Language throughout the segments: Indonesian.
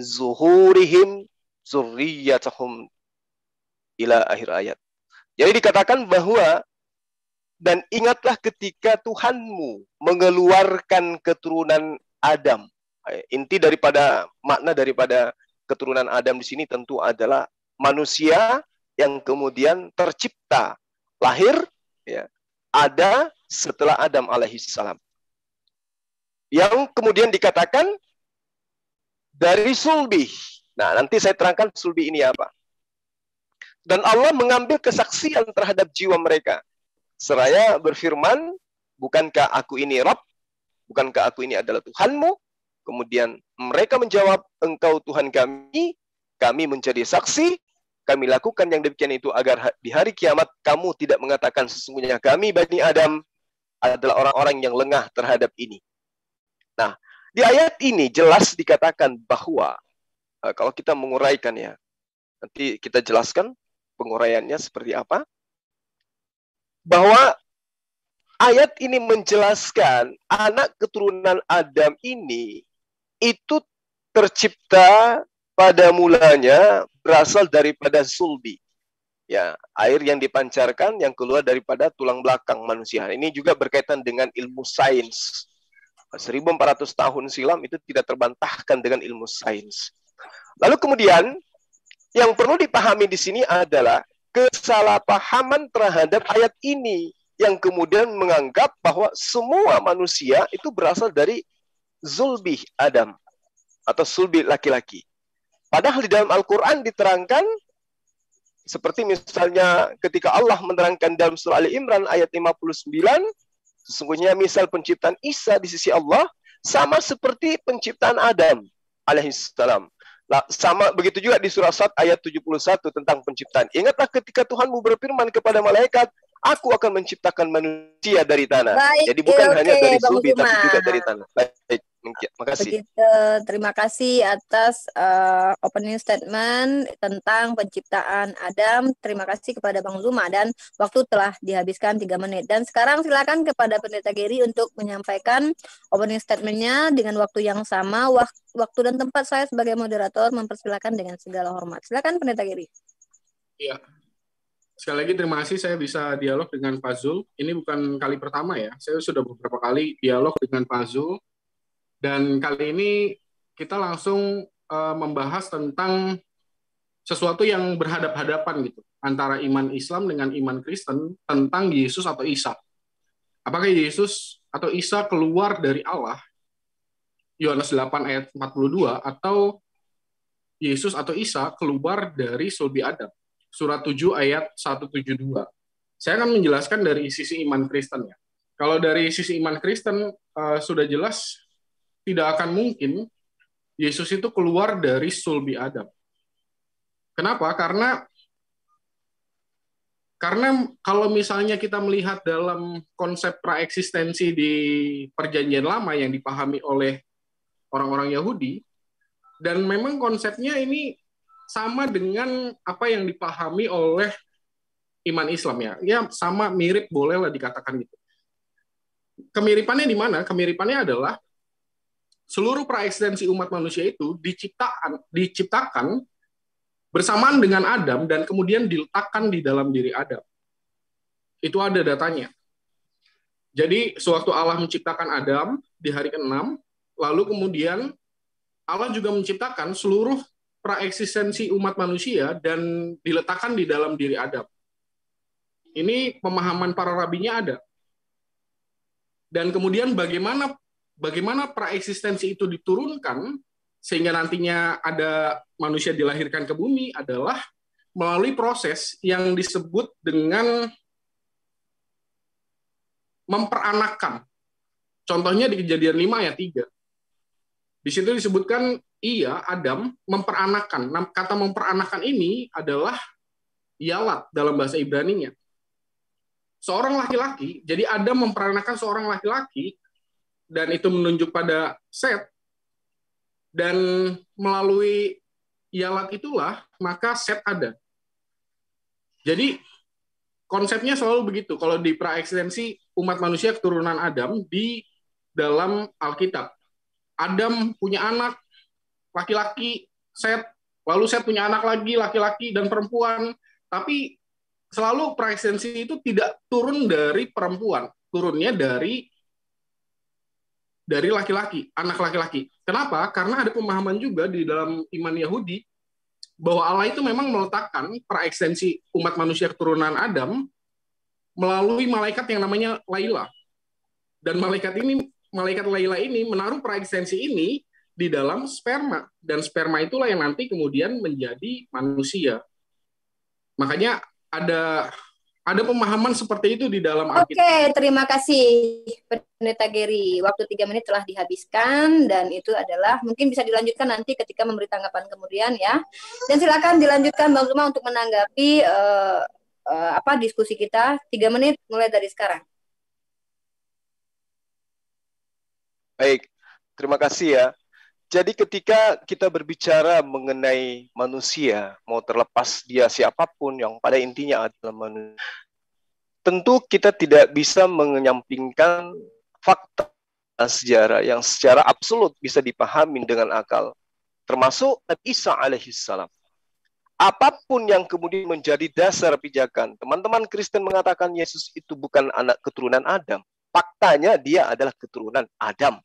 zuhurihim zurriyatahum ila akhir ayat. Jadi dikatakan bahwa dan ingatlah ketika Tuhanmu mengeluarkan keturunan Adam. Inti daripada makna daripada keturunan Adam di sini tentu adalah manusia yang kemudian tercipta, lahir, ya, ada setelah Adam alaihissalam. Yang kemudian dikatakan dari sulbi. Nah, nanti saya terangkan sulbi ini apa. Dan Allah mengambil kesaksian terhadap jiwa mereka. Seraya berfirman, bukankah aku ini Rabb? Bukankah aku ini adalah Tuhanmu? Kemudian mereka menjawab, engkau Tuhan kami menjadi saksi, kami lakukan yang demikian itu agar di hari kiamat kamu tidak mengatakan sesungguhnya kami Bani Adam adalah orang-orang yang lengah terhadap ini. Nah, di ayat ini jelas dikatakan bahwa kalau kita menguraikan ya, nanti kita jelaskan penguraiannya seperti apa. Bahwa ayat ini menjelaskan anak keturunan Adam ini itu tercipta pada mulanya berasal daripada sulbi. Ya, air yang dipancarkan yang keluar daripada tulang belakang manusia. Ini juga berkaitan dengan ilmu sains. 1400 tahun silam itu tidak terbantahkan dengan ilmu sains. Lalu kemudian yang perlu dipahami di sini adalah kesalahpahaman terhadap ayat ini yang kemudian menganggap bahwa semua manusia itu berasal dari zulbi Adam atau sulbi laki-laki. Padahal di dalam Al-Quran diterangkan seperti misalnya ketika Allah menerangkan dalam surah Ali Imran ayat 59, sesungguhnya misal penciptaan Isa di sisi Allah sama seperti penciptaan Adam alaihissalam. Nah, sama begitu juga di surah Sad ayat 71 tentang penciptaan. Ingatlah ketika Tuhanmu berfirman kepada malaikat, aku akan menciptakan manusia dari tanah. Baik, jadi bukan hanya dari Bang sulbi, tapi Zuma. juga dari tanah. Baik, makasih. Begitu, terima kasih atas opening statement tentang penciptaan Adam. Terima kasih kepada Bang Zuma dan waktu telah dihabiskan 3 menit. Dan sekarang silakan kepada Pendeta Gary untuk menyampaikan opening statementnya dengan waktu yang sama. Waktu dan tempat saya sebagai moderator mempersilakan dengan segala hormat. Silakan Pendeta Gary. Iya. Sekali lagi terima kasih saya bisa dialog dengan Pak Zul. Ini bukan kali pertama ya. Saya sudah beberapa kali dialog dengan Pak Zul. Dan kali ini kita langsung membahas tentang sesuatu yang berhadap-hadapan gitu antara iman Islam dengan iman Kristen tentang Yesus atau Isa. Apakah Yesus atau Isa keluar dari Allah? Yohanes 8 ayat 42 atau Yesus atau Isa keluar dari sulbi Adam. Surat 7 ayat 172. Saya akan menjelaskan dari sisi iman Kristen ya. Kalau dari sisi iman Kristen sudah jelas tidak akan mungkin Yesus itu keluar dari sulbi Adam. Kenapa? Karena kalau misalnya kita melihat dalam konsep praeksistensi di Perjanjian Lama yang dipahami oleh orang-orang Yahudi, dan memang konsepnya ini sama dengan apa yang dipahami oleh iman Islam ya. Ya sama, mirip, bolehlah dikatakan gitu. Kemiripannya di mana? Kemiripannya adalah seluruh praeksistensi umat manusia itu diciptakan bersamaan dengan Adam dan kemudian diletakkan di dalam diri Adam. Itu ada datanya. Jadi sewaktu Allah menciptakan Adam di hari ke-6, lalu kemudian Allah juga menciptakan seluruh praeksistensi umat manusia dan diletakkan di dalam diri Adam. Ini pemahaman para rabinya ada. Dan kemudian bagaimana praeksistensi itu diturunkan sehingga nantinya ada manusia dilahirkan ke bumi adalah melalui proses yang disebut dengan memperanakkan. Contohnya di Kejadian 5 ayat 3. Di situ disebutkan Adam memperanakkan. Kata memperanakkan ini adalah yalat dalam bahasa Ibrani-nya. Seorang laki-laki, jadi Adam memperanakkan seorang laki-laki dan itu menunjuk pada Set. Dan melalui yalat itulah maka Set ada. Jadi konsepnya selalu begitu. Kalau di praeksistensi umat manusia keturunan Adam di dalam Alkitab. Adam punya anak, laki-laki, Set, lalu Set punya anak lagi, laki-laki dan perempuan. Tapi selalu praeksistensi itu tidak turun dari perempuan, turunnya dari laki-laki, anak laki-laki. Kenapa? Karena ada pemahaman juga di dalam iman Yahudi bahwa Allah itu memang meletakkan praeksistensi umat manusia keturunan Adam melalui malaikat yang namanya Laila. Dan malaikat Laila ini menaruh praeksistensi ini di dalam sperma, dan sperma itulah yang nanti kemudian menjadi manusia. Makanya ada pemahaman seperti itu di dalam Alkitab. Oke, terima kasih Pendeta Gary. Waktu 3 menit telah dihabiskan dan itu adalah mungkin bisa dilanjutkan nanti ketika memberi tanggapan kemudian ya. Dan silakan dilanjutkan Bang Zuma untuk menanggapi diskusi kita 3 menit mulai dari sekarang. Baik, terima kasih ya. Jadi ketika kita berbicara mengenai manusia, mau terlepas dia siapapun, yang pada intinya adalah manusia, tentu kita tidak bisa menyampingkan fakta sejarah yang secara absolut bisa dipahami dengan akal, termasuk Nabi Isa alaihissalam. Apapun yang kemudian menjadi dasar pijakan, teman-teman Kristen mengatakan Yesus itu bukan anak keturunan Adam. Faktanya dia adalah keturunan Adam.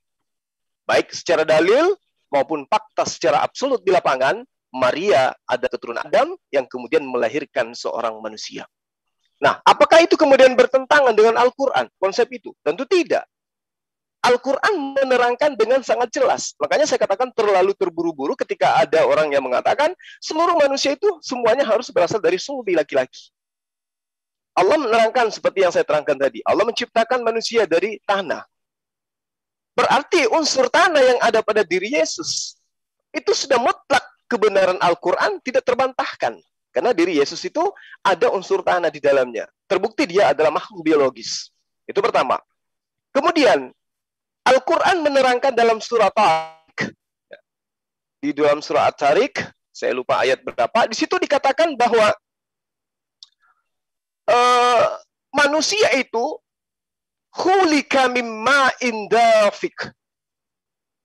Baik secara dalil maupun fakta secara absolut di lapangan, Maria ada keturunan Adam yang kemudian melahirkan seorang manusia. Nah, apakah itu kemudian bertentangan dengan Al-Quran? Konsep itu? Tentu tidak. Al-Quran menerangkan dengan sangat jelas. Makanya saya katakan terlalu terburu-buru ketika ada orang yang mengatakan seluruh manusia itu semuanya harus berasal dari sulbi laki-laki. Allah menerangkan seperti yang saya terangkan tadi. Allah menciptakan manusia dari tanah. Berarti unsur tanah yang ada pada diri Yesus itu sudah mutlak kebenaran Al-Quran tidak terbantahkan. Karena diri Yesus itu ada unsur tanah di dalamnya. Terbukti dia adalah makhluk biologis. Itu pertama. Kemudian, Al-Quran menerangkan dalam surat At-Tarik. Di dalam surat At-Tarik, saya lupa ayat berapa, di situ dikatakan bahwa manusia itu khulika mimma indafik.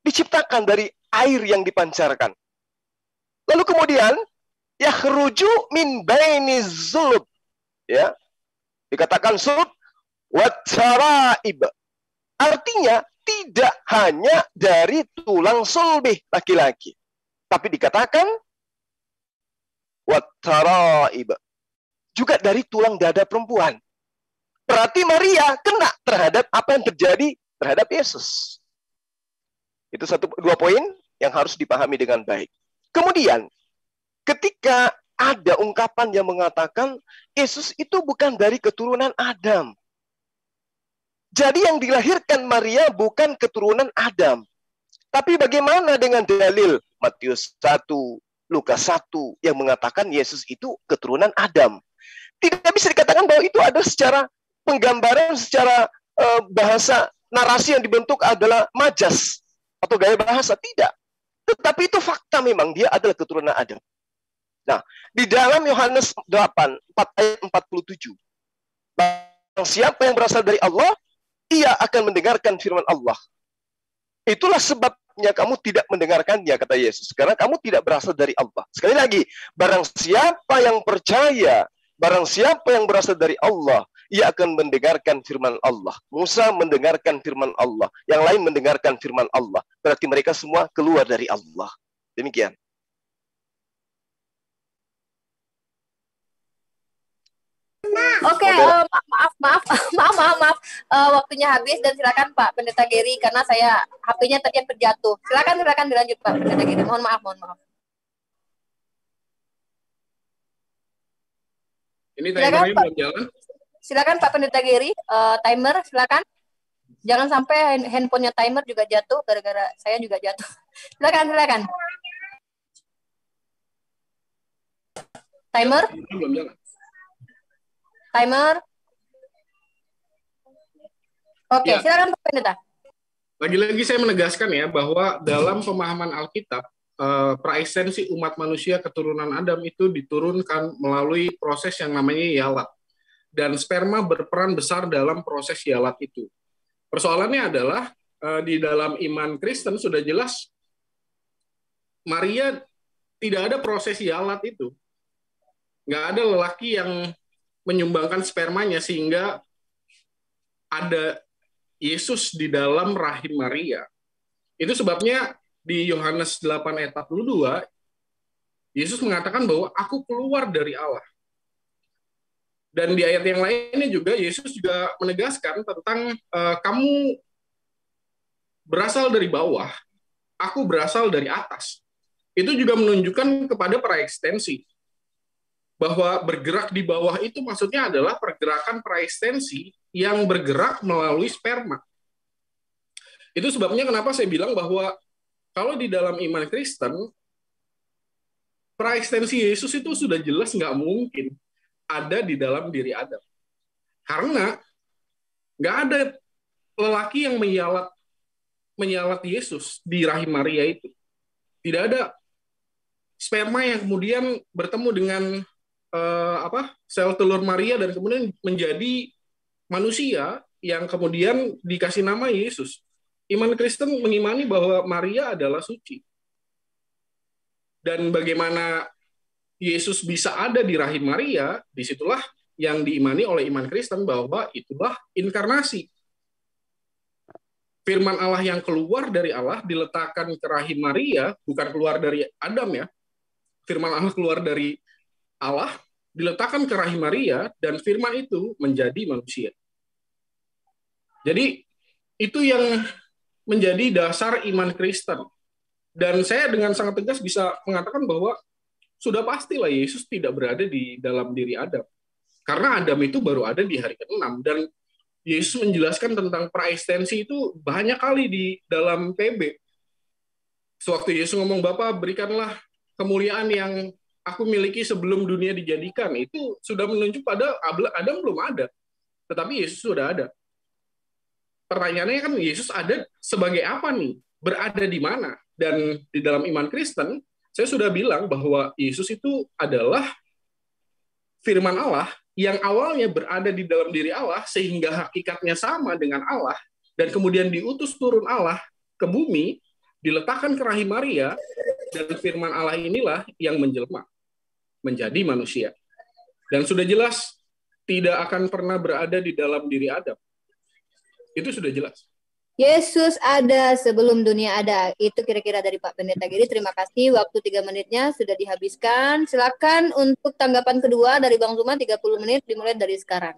Diciptakan dari air yang dipancarkan. Lalu kemudian yakhruju min baini zulub. Ya. Dikatakan zulub wa taraib. Artinya tidak hanya dari tulang sulbih laki-laki, tapi dikatakan wa taraib. Juga dari tulang dada perempuan. Berarti Maria kena terhadap apa yang terjadi terhadap Yesus. Itu 2 poin yang harus dipahami dengan baik. Kemudian, ketika ada ungkapan yang mengatakan Yesus itu bukan dari keturunan Adam. Jadi yang dilahirkan Maria bukan keturunan Adam. Tapi bagaimana dengan dalil Matius 1, Lukas 1 yang mengatakan Yesus itu keturunan Adam? Tidak bisa dikatakan bahwa itu ada secara penggambaran, secara bahasa narasi yang dibentuk adalah majas atau gaya bahasa. Tidak. Tetapi itu fakta memang dia adalah keturunan Adam. Nah, di dalam Yohanes 8, 4 ayat 47. Siapa yang berasal dari Allah, ia akan mendengarkan firman Allah. Itulah sebabnya kamu tidak mendengarkannya, kata Yesus. Karena kamu tidak berasal dari Allah. Sekali lagi, barang siapa yang percaya, barang siapa yang berasal dari Allah, ia akan mendengarkan firman Allah. Musa mendengarkan firman Allah. Yang lain mendengarkan firman Allah. Berarti mereka semua keluar dari Allah. Demikian. Oke, maaf. Waktunya habis dan silakan Pak Pendeta Gary karena saya HP-nya tadi yang terjatuh. Silakan dilanjut Pak Pendeta Gary. Mohon maaf. Ini timernya belum jalan. Silakan Pak Pendeta Gary, timer silakan. Jangan sampai handphonenya timer juga jatuh gara-gara saya juga jatuh. Silakan. Timer. Belum jalan. Timer. Oke, Ya. silakan Pak Pendeta. Lagi-lagi saya menegaskan ya bahwa dalam pemahaman Alkitab, praeksistensi umat manusia keturunan Adam itu diturunkan melalui proses yang namanya yalat. Dan sperma berperan besar dalam proses yalat itu. Persoalannya adalah di dalam iman Kristen sudah jelas Maria tidak ada prosesi alat itu. Nggak ada lelaki yang menyumbangkan spermanya sehingga ada Yesus di dalam rahim Maria. Itu sebabnya di Yohanes 8 ayat 42, Yesus mengatakan bahwa aku keluar dari Allah. Dan di ayat yang lainnya juga, Yesus juga menegaskan tentang kamu berasal dari bawah, aku berasal dari atas. Itu juga menunjukkan kepada praekstensi. Bahwa bergerak di bawah itu maksudnya adalah pergerakan praekstensi yang bergerak melalui sperma. Itu sebabnya kenapa saya bilang bahwa kalau di dalam iman Kristen, praekstensi Yesus itu sudah jelas nggak mungkin ada di dalam diri Adam. Karena nggak ada lelaki yang menyalat Yesus di rahim Maria itu. Tidak ada sperma yang kemudian bertemu dengan sel telur Maria dan kemudian menjadi manusia yang kemudian dikasih nama Yesus. Iman Kristen mengimani bahwa Maria adalah suci. Dan bagaimana Yesus bisa ada di rahim Maria, disitulah yang diimani oleh iman Kristen bahwa itulah inkarnasi. Firman Allah yang keluar dari Allah diletakkan ke rahim Maria, bukan keluar dari Adam ya. Firman Allah keluar dari Allah, diletakkan ke rahim Maria, dan firman itu menjadi manusia. Jadi, itu yang menjadi dasar iman Kristen. Dan saya dengan sangat tegas bisa mengatakan bahwa sudah pastilah Yesus tidak berada di dalam diri Adam. Karena Adam itu baru ada di hari ke-6. Dan Yesus menjelaskan tentang praekstensi itu banyak kali di dalam PB. Sewaktu Yesus ngomong, Bapa berikanlah kemuliaan yang aku miliki sebelum dunia dijadikan. Itu sudah menunjuk pada Adam belum ada. Tetapi Yesus sudah ada. Pertanyaannya kan Yesus ada sebagai apa nih? Berada di mana? Dan di dalam iman Kristen, saya sudah bilang bahwa Yesus itu adalah firman Allah yang awalnya berada di dalam diri Allah sehingga hakikatnya sama dengan Allah dan kemudian diutus turun Allah ke bumi, diletakkan ke rahim Maria, dan firman Allah inilah yang menjelma menjadi manusia. Dan sudah jelas tidak akan pernah berada di dalam diri Adam. Itu sudah jelas. Yesus ada sebelum dunia ada. Itu kira-kira dari Pak Pendeta Giri. Terima kasih. Waktu 3 menitnya sudah dihabiskan. Silakan untuk tanggapan kedua dari Bang Zuma 30 menit dimulai dari sekarang.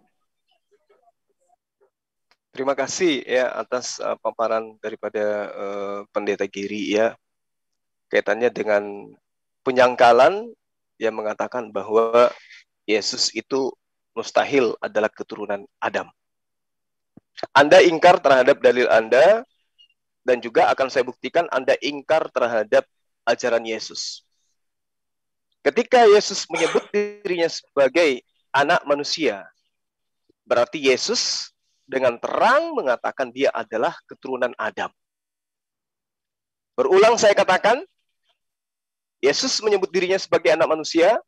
Terima kasih ya atas paparan daripada Pendeta Giri ya. Kaitannya dengan penyangkalan yang mengatakan bahwa Yesus itu mustahil adalah keturunan Adam. Anda ingkar terhadap dalil Anda, dan juga akan saya buktikan Anda ingkar terhadap ajaran Yesus. Ketika Yesus menyebut dirinya sebagai anak manusia, berarti Yesus dengan terang mengatakan dia adalah keturunan Adam. Berulang saya katakan, Yesus menyebut dirinya sebagai anak manusia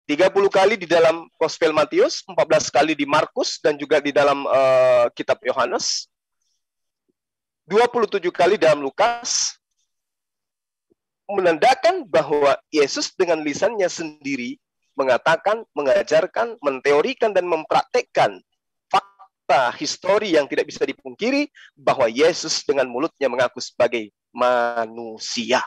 30 kali di dalam Gospel Matius, 14 kali di Markus, dan juga di dalam kitab Yohanes, 27 kali dalam Lukas, menandakan bahwa Yesus dengan lisannya sendiri mengatakan, mengajarkan, menteorikan, dan mempraktekkan fakta histori yang tidak bisa dipungkiri bahwa Yesus dengan mulutnya mengaku sebagai manusia.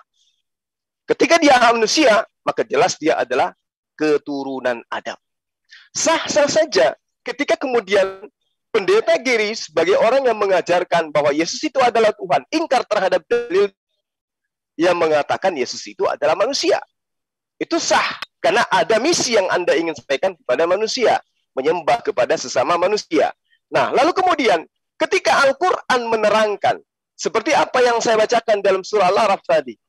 Ketika dia manusia, maka jelas dia adalah keturunan Adam. Sah-sah saja ketika kemudian Pendeta Giri sebagai orang yang mengajarkan bahwa Yesus itu adalah Tuhan, ingkar terhadap dalil yang mengatakan Yesus itu adalah manusia. Itu sah, karena ada misi yang Anda ingin sampaikan kepada manusia, menyembah kepada sesama manusia. Nah, lalu kemudian ketika Al-Quran menerangkan, seperti apa yang saya bacakan dalam surah Al-Araf tadi,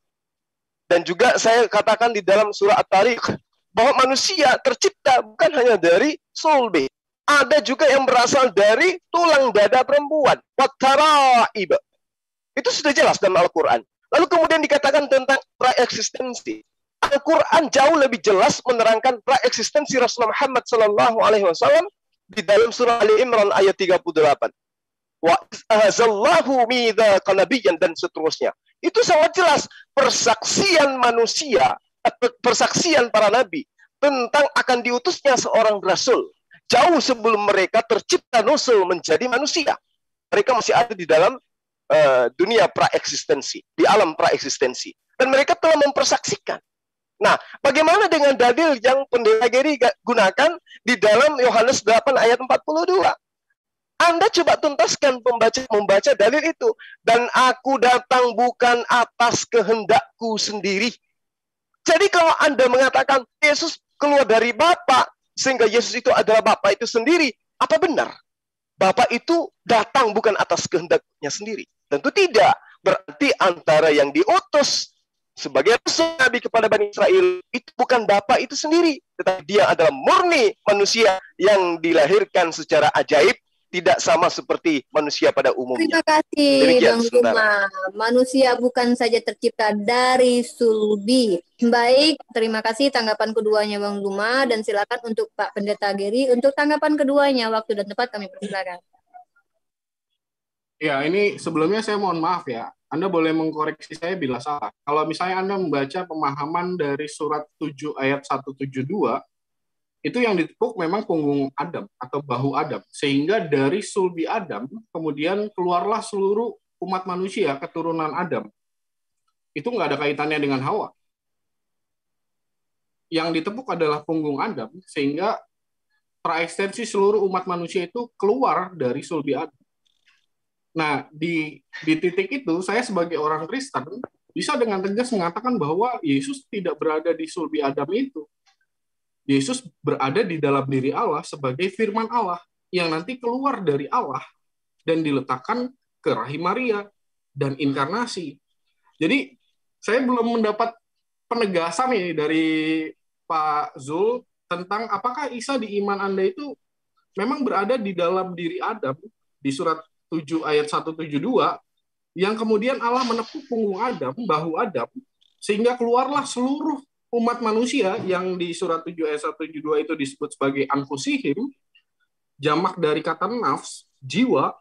dan juga saya katakan di dalam surah At-Tariq, bahwa manusia tercipta bukan hanya dari sulbi. Ada juga yang berasal dari tulang dada perempuan. Wattaraib. Itu sudah jelas dalam Al-Quran. Lalu kemudian dikatakan tentang praeksistensi. Al-Quran jauh lebih jelas menerangkan praeksistensi Rasulullah Muhammad SAW di dalam surah Ali Imran ayat 38. Wa azallahu midzaqa nabiyyan, dan seterusnya. Itu sangat jelas persaksian manusia, persaksian para nabi tentang akan diutusnya seorang rasul jauh sebelum mereka tercipta nusul menjadi manusia. Mereka masih ada di dalam dunia praeksistensi, di alam praeksistensi, dan mereka telah mempersaksikan. Nah, bagaimana dengan dalil yang Pendeta Gary gunakan di dalam Yohanes 8 ayat 42? Anda coba tuntaskan membaca dalil itu. Dan aku datang bukan atas kehendakku sendiri. Jadi kalau Anda mengatakan Yesus keluar dari Bapa, sehingga Yesus itu adalah Bapa itu sendiri, apa benar? Bapa itu datang bukan atas kehendaknya sendiri? Tentu tidak. Berarti antara yang diutus sebagai rasul Nabi kepada Bani Israel itu bukan Bapa itu sendiri, tetapi dia adalah murni manusia yang dilahirkan secara ajaib, tidak sama seperti manusia pada umumnya. Terima kasih Demikian, Bang Luma. Manusia bukan saja tercipta dari sulbi. Baik, terima kasih tanggapan keduanya Bang Luma, dan silakan untuk Pak Pendeta Gary untuk tanggapan keduanya. Waktu dan tempat kami persilakan. Ya, ini sebelumnya saya mohon maaf ya. Anda boleh mengkoreksi saya bila salah. Kalau misalnya Anda membaca pemahaman dari surat 7 ayat 172, itu yang ditepuk memang punggung Adam atau bahu Adam. Sehingga dari sulbi Adam, kemudian keluarlah seluruh umat manusia, keturunan Adam. Itu nggak ada kaitannya dengan Hawa. Yang ditepuk adalah punggung Adam, sehingga praekstensi seluruh umat manusia itu keluar dari sulbi Adam. Nah, di titik itu, saya sebagai orang Kristen bisa dengan tegas mengatakan bahwa Yesus tidak berada di sulbi Adam itu. Yesus berada di dalam diri Allah sebagai firman Allah yang nanti keluar dari Allah dan diletakkan ke rahim Maria dan inkarnasi. Jadi, saya belum mendapat penegasan ini dari Pak Zul tentang apakah Isa di iman Anda itu memang berada di dalam diri Adam di surat 7 ayat 172 yang kemudian Allah menepuk punggung Adam, bahu Adam, sehingga keluarlah seluruh umat manusia yang di surat 7 ayat 172 itu disebut sebagai anfusihim, jamak dari kata nafs, jiwa,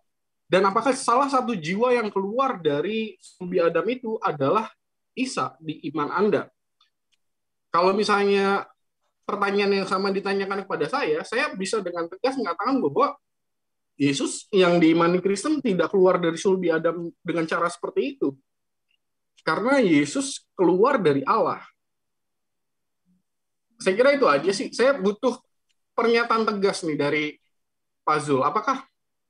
dan apakah salah satu jiwa yang keluar dari sulbi Adam itu adalah Isa di iman Anda? Kalau misalnya pertanyaan yang sama ditanyakan kepada saya bisa dengan tegas mengatakan bahwa Yesus yang diimani Kristen tidak keluar dari sulbi Adam dengan cara seperti itu. Karena Yesus keluar dari Allah. Saya kira itu aja sih. Saya butuh pernyataan tegas nih dari Pak Zul. Apakah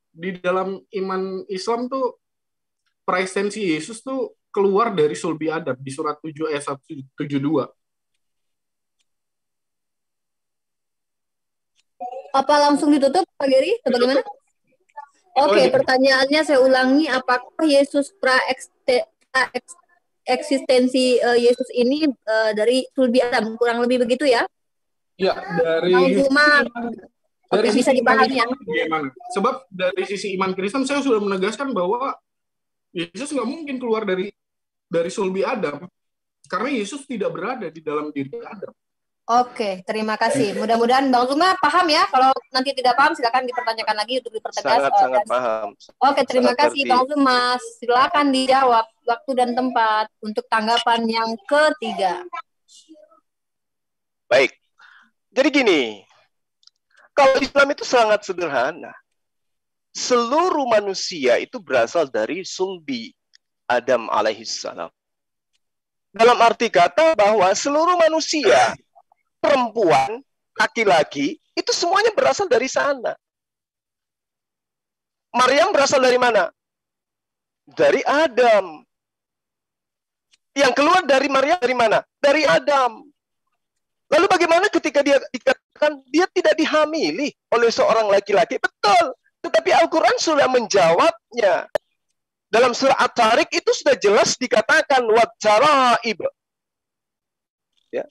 di dalam iman Islam tuh praekstensi Yesus tuh keluar dari sulbi Adam di surat 7 ayat 172? Apa langsung ditutup Pak Gary? Atau bagaimana? Oke, pertanyaannya saya ulangi, apakah Yesus eksistensi Yesus ini dari sulbi Adam, kurang lebih begitu ya? Ya, dari bisa dipahami ya. Bagaimana? Sebab dari sisi iman Kristen saya sudah menegaskan bahwa Yesus nggak mungkin keluar dari sulbi Adam karena Yesus tidak berada di dalam diri Adam. Oke, terima kasih. Mudah-mudahan Bang Zuma paham ya. Kalau nanti tidak paham, silakan dipertanyakan lagi untuk dipertegas. Sangat paham. Oke, terima kasih Bang Zuma. Silakan dijawab waktu dan tempat untuk tanggapan yang ketiga. Baik. Jadi gini, kalau Islam itu sangat sederhana. Seluruh manusia itu berasal dari sulbi Adam alaihissalam. Dalam arti kata bahwa seluruh manusia, perempuan, laki-laki, itu semuanya berasal dari sana. Maryam berasal dari mana? Dari Adam. Yang keluar dari Maryam dari mana? Dari Adam. Lalu bagaimana ketika dia dikatakan dia tidak dihamili oleh seorang laki-laki? Betul. Tetapi Al-Quran sudah menjawabnya. Dalam surah At-Tariq itu sudah jelas dikatakan wat-taraib. Ya.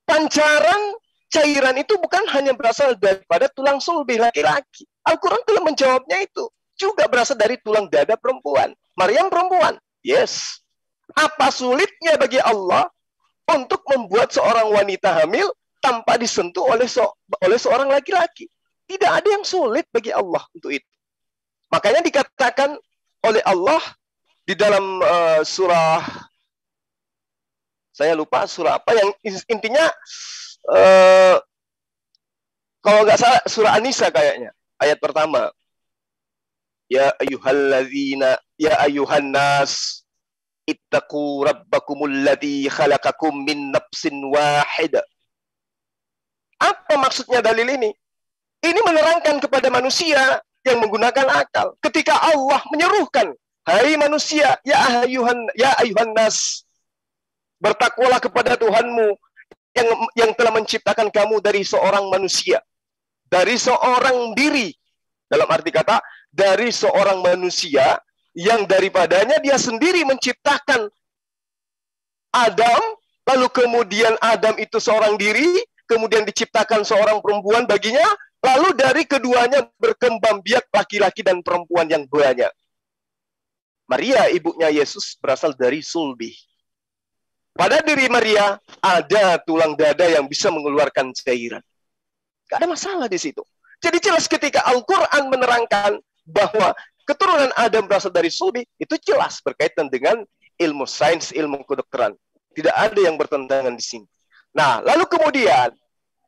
Pancaran cairan itu bukan hanya berasal daripada tulang sulbi laki-laki. Al-Quran telah menjawabnya itu. Juga berasal dari tulang dada perempuan. Maryam perempuan. Yes. Apa sulitnya bagi Allah untuk membuat seorang wanita hamil tanpa disentuh oleh seorang laki-laki? Tidak ada yang sulit bagi Allah untuk itu. Makanya dikatakan oleh Allah di di dalam surah, saya lupa surah apa, yang intinya kalau nggak salah surah An-Nisa kayaknya, ayat pertama. Ya ayuhan nas ittaqu rabbakumul ladzi khalaqakum min nafsin wahidah. Apa maksudnya dalil ini? Ini menerangkan kepada manusia yang menggunakan akal. Ketika Allah menyerukan, hai manusia, ya ayuhan nas, bertakwalah kepada Tuhanmu yang telah menciptakan kamu dari seorang manusia, dari seorang diri. Dalam arti kata, dari seorang manusia yang daripadanya dia sendiri menciptakan Adam, lalu kemudian Adam itu seorang diri, kemudian diciptakan seorang perempuan baginya, lalu dari keduanya berkembang biak laki-laki dan perempuan yang banyak. Maria, ibunya Yesus, berasal dari sulbi. Pada diri Maria ada tulang dada yang bisa mengeluarkan cairan. Gak ada masalah di situ. Jadi jelas ketika Al-Quran menerangkan bahwa keturunan Adam berasal dari sulbi, itu jelas berkaitan dengan ilmu sains, ilmu kedokteran. Tidak ada yang bertentangan di sini. Nah, lalu kemudian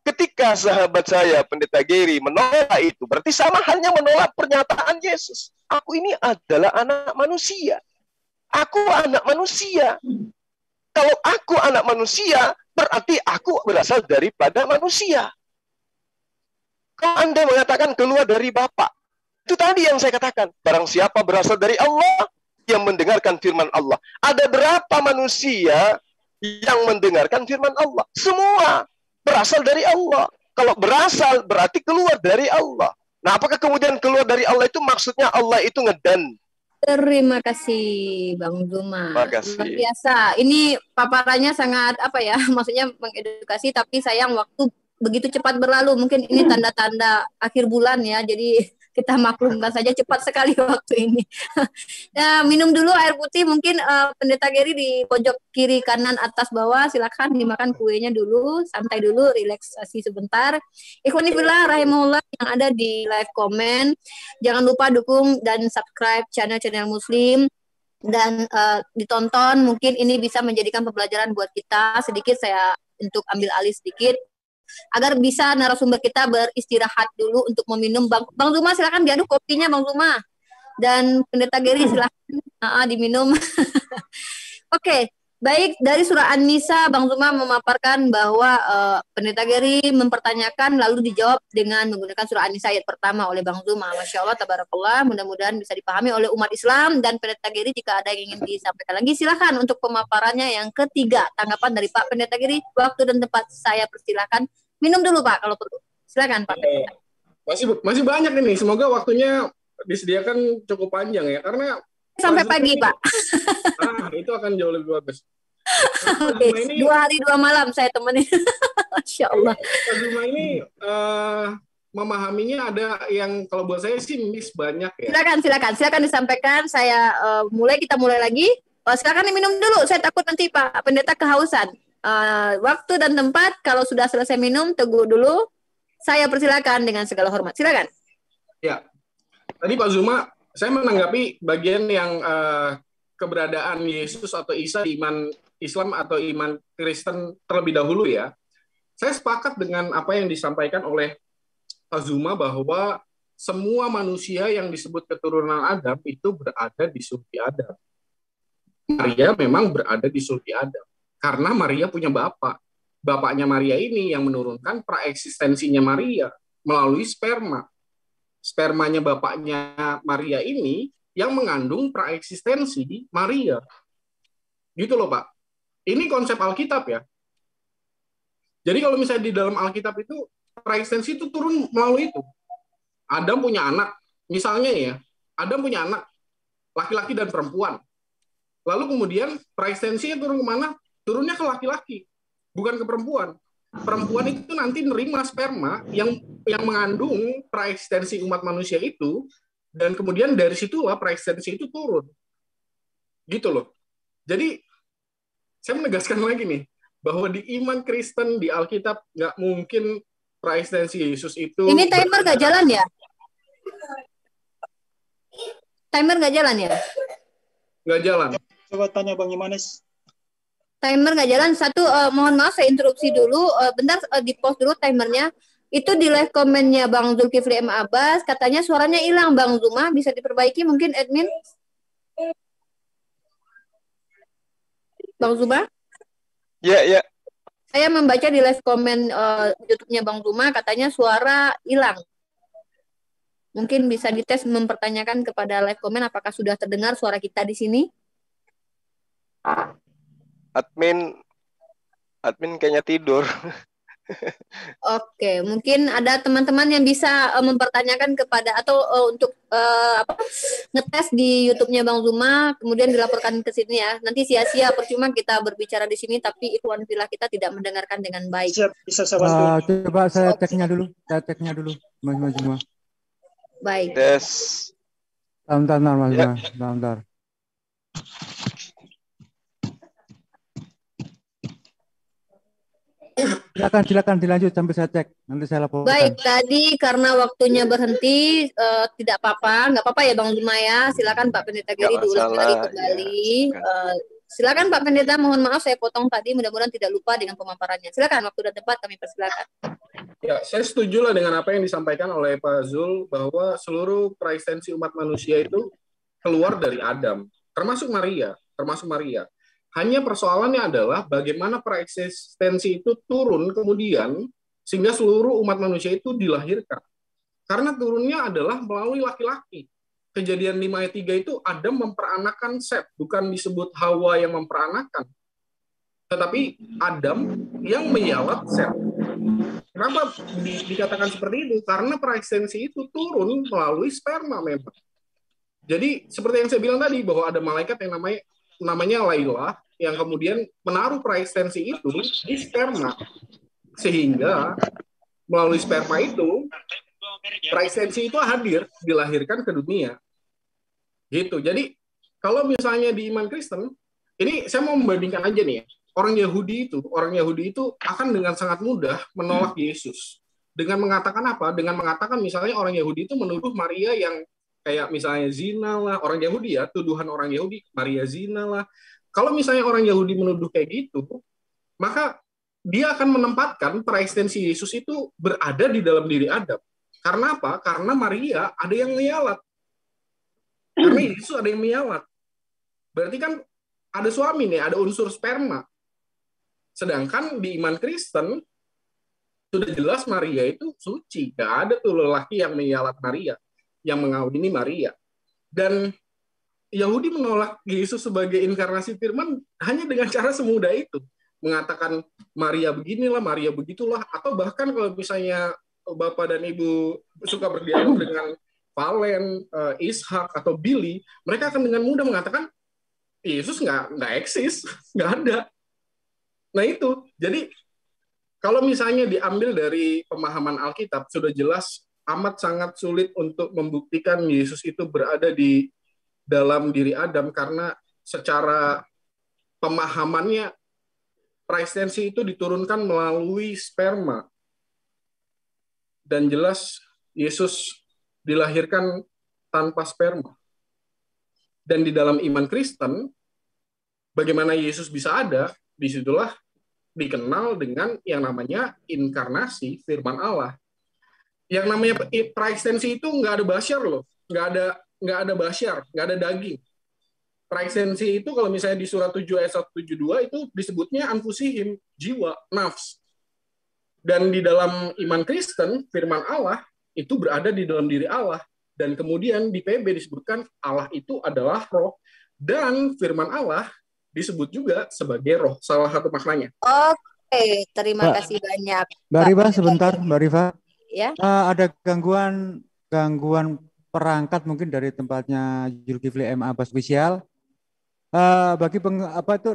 ketika sahabat saya, Pendeta Gary, menolak itu, berarti sama hanya menolak pernyataan Yesus. Aku ini adalah anak manusia. Aku anak manusia. Kalau aku anak manusia, berarti aku berasal daripada manusia. Kalau Anda mengatakan keluar dari Bapa, itu tadi yang saya katakan. Barang siapa berasal dari Allah, yang mendengarkan firman Allah. Ada berapa manusia yang mendengarkan firman Allah? Semua berasal dari Allah. Kalau berasal, berarti keluar dari Allah. Nah, apakah kemudian keluar dari Allah itu maksudnya Allah itu ngedan? Terima kasih Bang Zuma. Terima kasih. Luar biasa. Ini paparannya sangat maksudnya mengedukasi, tapi sayang waktu begitu cepat berlalu. Mungkin ini tanda-tanda akhir bulan ya. Jadi kita maklumkan saja, cepat sekali waktu ini. Nah, minum dulu air putih. Mungkin Pendeta Gary di pojok kiri kanan atas bawah. Silakan dimakan kuenya dulu, santai dulu, relaksasi sebentar. Ikhwani fillah rahimahullah yang ada di live comment, jangan lupa dukung dan subscribe channel-channel Muslim dan ditonton. Mungkin ini bisa menjadikan pembelajaran buat kita. Sedikit saya untuk ambil alih sedikit, agar bisa narasumber kita beristirahat dulu untuk meminum. Bang Zuma silakan diaduk kopinya Bang Zuma, dan Pendeta Gary silakan diminum. Oke, baik, dari surah An-Nisa Bang Zuma memaparkan bahwa Pendeta Gary mempertanyakan lalu dijawab dengan menggunakan surah An-Nisa ayat pertama oleh Bang Zuma. Masya Allah, tabarakallah, mudah-mudahan bisa dipahami oleh umat Islam. Dan Pendeta Gary jika ada yang ingin disampaikan lagi silakan untuk pemaparannya yang ketiga. Tanggapan dari Pak Pendeta Gary, waktu dan tempat saya persilahkan. Minum dulu Pak kalau perlu. Silakan Pak. Masih banyak ini. Semoga waktunya disediakan cukup panjang ya, karena sampai pagi Pak. Itu akan jauh lebih bagus. Oke, 2 hari 2 malam saya temenin. Masya Allah. Pak Zuma ini memahaminya ada yang kalau buat saya sih miss banyak ya. Silakan disampaikan. Kita mulai lagi. Silakan diminum dulu. Saya takut nanti Pak Pendeta kehausan. Waktu dan tempat, kalau sudah selesai minum, teguh dulu. Saya persilakan dengan segala hormat. Silakan. Ya, tadi Pak Zuma, saya menanggapi bagian yang keberadaan Yesus atau Isa di iman Islam atau iman Kristen terlebih dahulu ya. Saya sepakat dengan apa yang disampaikan oleh Pak Zuma bahwa semua manusia yang disebut keturunan Adam itu berada di sulbi Adam. Maria memang berada di sulbi Adam. Karena Maria punya bapak. Bapaknya Maria ini yang menurunkan praeksistensinya Maria melalui sperma. Spermanya bapaknya Maria ini yang mengandung praeksistensi Maria. Gitu loh Pak. Ini konsep Alkitab ya. Jadi kalau misalnya di dalam Alkitab itu praeksistensi itu turun melalui itu. Adam punya anak. Misalnya ya, Adam punya anak. Laki-laki dan perempuan. Lalu kemudian praeksistensinya turun kemana? Turunnya ke laki-laki, bukan ke perempuan. Perempuan itu nanti nerima sperma yang mengandung praeksistensi umat manusia itu, dan kemudian dari situlah praeksistensi itu turun. Gitu loh. Jadi, saya menegaskan lagi nih, bahwa di iman Kristen, di Alkitab, nggak mungkin praeksistensi Yesus itu... Ini timer nggak jalan ya? Timer nggak jalan ya? nggak jalan. Coba tanya Bang Imanes. Timer nggak jalan. Satu, mohon maaf saya interupsi dulu. Bentar, di post dulu timernya. Itu di live komennya Bang Zulkifli M. Abbas, katanya suaranya hilang Bang Zuma, bisa diperbaiki mungkin admin? Bang Zuma? Ya. Saya membaca di live komen YouTube-nya Bang Zuma, katanya suara hilang. Mungkin bisa dites mempertanyakan kepada live komen apakah sudah terdengar suara kita di sini? Admin kayaknya tidur. Oke, mungkin ada teman-teman yang bisa mempertanyakan kepada atau untuk ngetes di YouTube-nya Bang Zuma, kemudian dilaporkan ke sini ya. Nanti sia-sia percuma kita berbicara di sini, tapi ikhwan fillah kita tidak mendengarkan dengan baik. Siap, bisa saya bantu. Coba saya ceknya dulu, Mas Zuma. Baik. Yes. Bentar, Mas Zuma. Bentar. Silakan dilanjut sampai saya cek, nanti saya laporkan. Baik, tadi karena waktunya berhenti, tidak apa-apa, nggak apa-apa ya Bang Zuma ya. Silakan Pak Pendeta Geri diulang lagi kembali. Ya, silakan Pak Pendeta, mohon maaf saya potong tadi, mudah-mudahan tidak lupa dengan pemaparannya. Silakan, waktu dan tempat kami persilakan. Ya, saya setuju lah dengan apa yang disampaikan oleh Pak Zul, bahwa seluruh praeksistensi umat manusia itu keluar dari Adam, termasuk Maria. Hanya persoalannya adalah bagaimana praeksistensi itu turun kemudian sehingga seluruh umat manusia itu dilahirkan. Karena turunnya adalah melalui laki-laki. Kejadian 5 ayat 3 itu Adam memperanakan Set, bukan disebut Hawa yang memperanakan. Tetapi Adam yang menyawat Set. Kenapa dikatakan seperti itu? Karena praeksistensi itu turun melalui sperma memang. Jadi seperti yang saya bilang tadi, bahwa ada malaikat yang namanya Laila, yang kemudian menaruh praeksistensi itu di sperma, sehingga melalui sperma itu praeksistensi itu hadir, dilahirkan ke dunia gitu. Jadi kalau misalnya di iman Kristen ini, saya mau membandingkan aja nih ya, orang Yahudi itu akan dengan sangat mudah menolak Yesus dengan mengatakan apa? Dengan mengatakan misalnya orang Yahudi itu menuduh Maria yang kayak misalnya zina lah, orang Yahudi ya, tuduhan orang Yahudi, Maria zina lah. Kalau misalnya orang Yahudi menuduh kayak gitu, maka dia akan menempatkan praeksistensi Yesus itu berada di dalam diri Adam. Karena apa? Karena Maria ada yang menyawat. Karena Yesus ada yang menyawat. Berarti kan ada suami nih, ada unsur sperma. Sedangkan di iman Kristen, sudah jelas Maria itu suci. Gak ada tuh lelaki yang menyawat Maria, yang mengawini Maria. Dan Yahudi menolak Yesus sebagai inkarnasi firman hanya dengan cara semudah itu. Mengatakan Maria beginilah, Maria begitulah. Atau bahkan kalau misalnya Bapak dan Ibu suka berdialog dengan Valen, Ishak, atau Billy, mereka akan dengan mudah mengatakan Yesus nggak eksis, nggak ada. Nah itu, jadi kalau misalnya diambil dari pemahaman Alkitab, sudah jelas amat sangat sulit untuk membuktikan Yesus itu berada di dalam diri Adam, karena secara pemahamannya praeksistensi itu diturunkan melalui sperma. Dan jelas Yesus dilahirkan tanpa sperma. Dan di dalam iman Kristen, bagaimana Yesus bisa ada, disitulah dikenal dengan yang namanya inkarnasi firman Allah. Yang namanya praeksistensi itu nggak ada basyar loh, nggak ada basyar, nggak ada daging. Praeksistensi itu kalau misalnya di surat 7 ayat 172 itu disebutnya anfusihim, jiwa, nafs. Dan di dalam iman Kristen, firman Allah itu berada di dalam diri Allah. Dan kemudian di PB disebutkan Allah itu adalah roh, dan firman Allah disebut juga sebagai roh, salah satu maknanya. Oke, terima kasih banyak. Mbak Riva, sebentar, Mbak Riva. Ya. Ada gangguan perangkat mungkin dari tempatnya Zulkifli M. Abbas Official. Bagi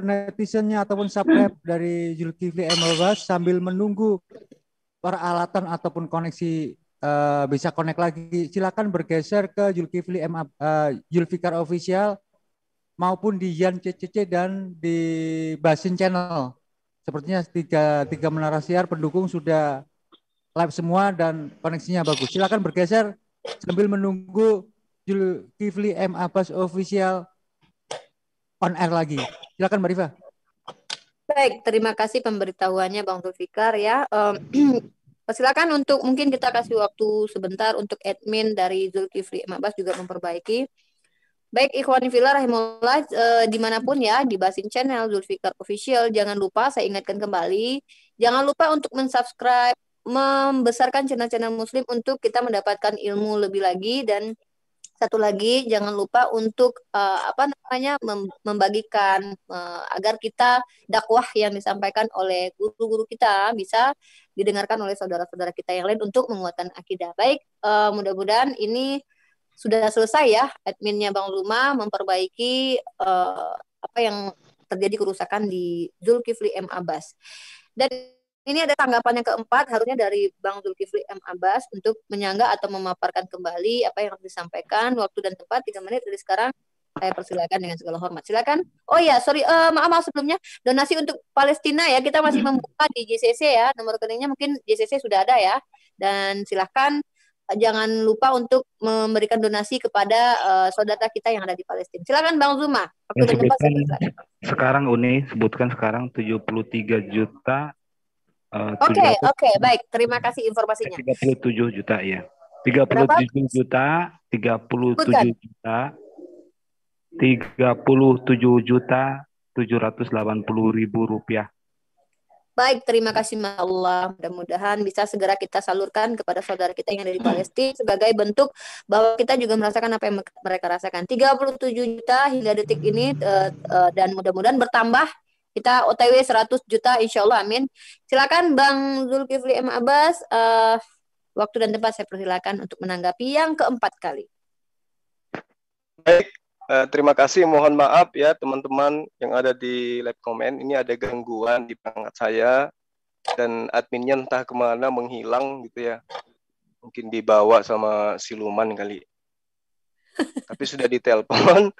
netizennya ataupun subscribe dari Zulkifli M. Abbas sambil menunggu peralatan ataupun koneksi bisa connect lagi, silakan bergeser ke Zulkifli M. Zulfikar Official maupun di Yan CCC dan di Basin Channel. Sepertinya tiga menara siar pendukung sudah live semua dan koneksinya bagus. Silakan bergeser sambil menunggu Zulkifli M. Abbas Official on air lagi. Silakan Mbak Rifa. Baik, terima kasih pemberitahuannya Bang Zulfikar ya. Silakan untuk mungkin kita kasih waktu sebentar untuk admin dari Zulkifli M. Abbas juga memperbaiki. Baik, Ikhwani Fillah rahimahullah, dimanapun ya, di Basin Channel Zulfikar Official, jangan lupa saya ingatkan kembali, jangan lupa untuk mensubscribe, membesarkan channel-channel Muslim untuk kita mendapatkan ilmu lebih lagi, dan satu lagi jangan lupa untuk membagikan agar kita dakwah yang disampaikan oleh guru-guru kita bisa didengarkan oleh saudara-saudara kita yang lain untuk menguatkan akidah. Baik, mudah-mudahan ini sudah selesai ya adminnya Bang Luma memperbaiki apa yang terjadi kerusakan di Zulkifli M. Abbas. Dan ini ada tanggapan yang keempat, harusnya dari Bang Zulkifli M. Abbas untuk menyangga atau memaparkan kembali apa yang harus disampaikan. Waktu dan tempat 3 menit dari sekarang. Saya persilakan dengan segala hormat. Silakan. Oh ya, sorry, maaf sebelumnya. Donasi untuk Palestina ya, kita masih membuka di JCC ya. Nomor rekeningnya mungkin JCC sudah ada ya. Dan silakan jangan lupa untuk memberikan donasi kepada saudara kita yang ada di Palestina. Silakan Bang Zuma. Waktu dan tempat sekarang sebutkan sekarang 73 juta. Oke, baik. Terima kasih informasinya. 37 juta ya. 37 juta, 37 juta, 37 juta 780.000 rupiah. Baik, terima kasih Allah. Mudah-mudahan bisa segera kita salurkan kepada saudara kita yang ada di Palestina sebagai bentuk bahwa kita juga merasakan apa yang mereka rasakan. 37 juta hingga detik ini dan mudah-mudahan bertambah. Kita OTW 100 juta insya Allah, amin. Silakan Bang Zulkifli M. Abbas, waktu dan tempat saya persilakan untuk menanggapi yang keempat kali. Baik, terima kasih. Mohon maaf ya teman-teman yang ada di live comment. Ini ada gangguan di perangkat saya dan adminnya entah kemana menghilang gitu ya. Mungkin dibawa sama siluman kali. Tapi sudah ditelepon.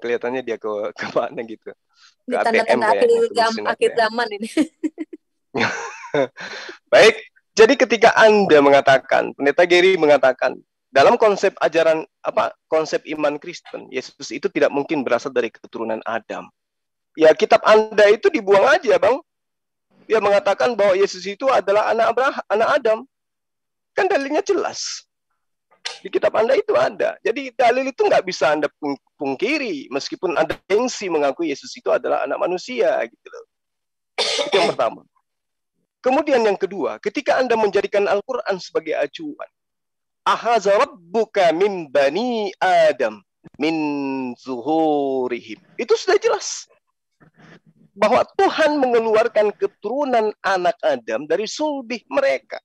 Kelihatannya dia ke mana gitu. Ini tanda-tanda akhir zaman ini. Baik, jadi ketika Anda mengatakan, Pendeta Gary mengatakan, dalam konsep ajaran konsep iman Kristen, Yesus itu tidak mungkin berasal dari keturunan Adam. Ya, kitab Anda itu dibuang aja, Bang. Dia mengatakan bahwa Yesus itu adalah anak Adam. Kan dalilnya jelas. Di kitab Anda itu ada. Jadi dalil itu nggak bisa Anda pungkiri. Meskipun Anda gengsi mengaku Yesus itu adalah anak manusia. Gitu loh. Itu yang pertama. Kemudian yang kedua, ketika Anda menjadikan Al-Quran sebagai acuan. Ahaza rabbuka min bani Adam min zuhurihim. Itu sudah jelas. Bahwa Tuhan mengeluarkan keturunan anak Adam dari sulbih mereka.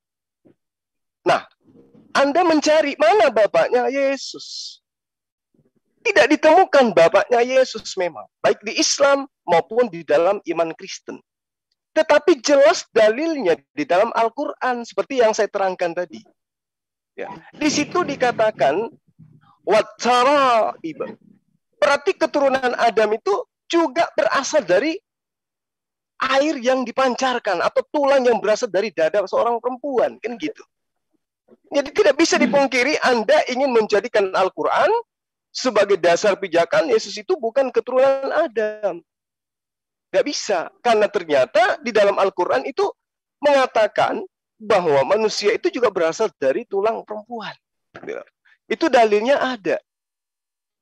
Nah, Anda mencari mana bapaknya Yesus. Tidak ditemukan bapaknya Yesus memang. Baik di Islam maupun di dalam iman Kristen. Tetapi jelas dalilnya di dalam Al-Quran. Seperti yang saya terangkan tadi. Ya. Di situ dikatakan, Wattara'iba. Berarti keturunan Adam itu juga berasal dari air yang dipancarkan. Atau tulang yang berasal dari dada seorang perempuan. Kan gitu. Jadi tidak bisa dipungkiri Anda ingin menjadikan Al-Quran sebagai dasar pijakan Yesus itu bukan keturunan Adam. Nggak bisa. Karena ternyata di dalam Al-Quran itu mengatakan bahwa manusia itu juga berasal dari tulang perempuan. Itu dalilnya ada.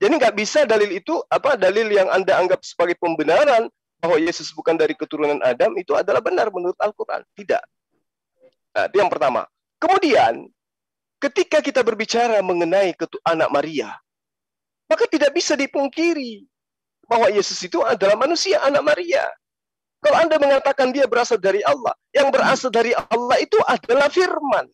Jadi nggak bisa dalil itu, dalil yang Anda anggap sebagai pembenaran bahwa Yesus bukan dari keturunan Adam, itu adalah benar menurut Al-Quran. Tidak. Nah, itu yang pertama. Kemudian, ketika kita berbicara mengenai anak Maria, maka tidak bisa dipungkiri bahwa Yesus itu adalah manusia, anak Maria. Kalau Anda mengatakan dia berasal dari Allah, yang berasal dari Allah itu adalah firman.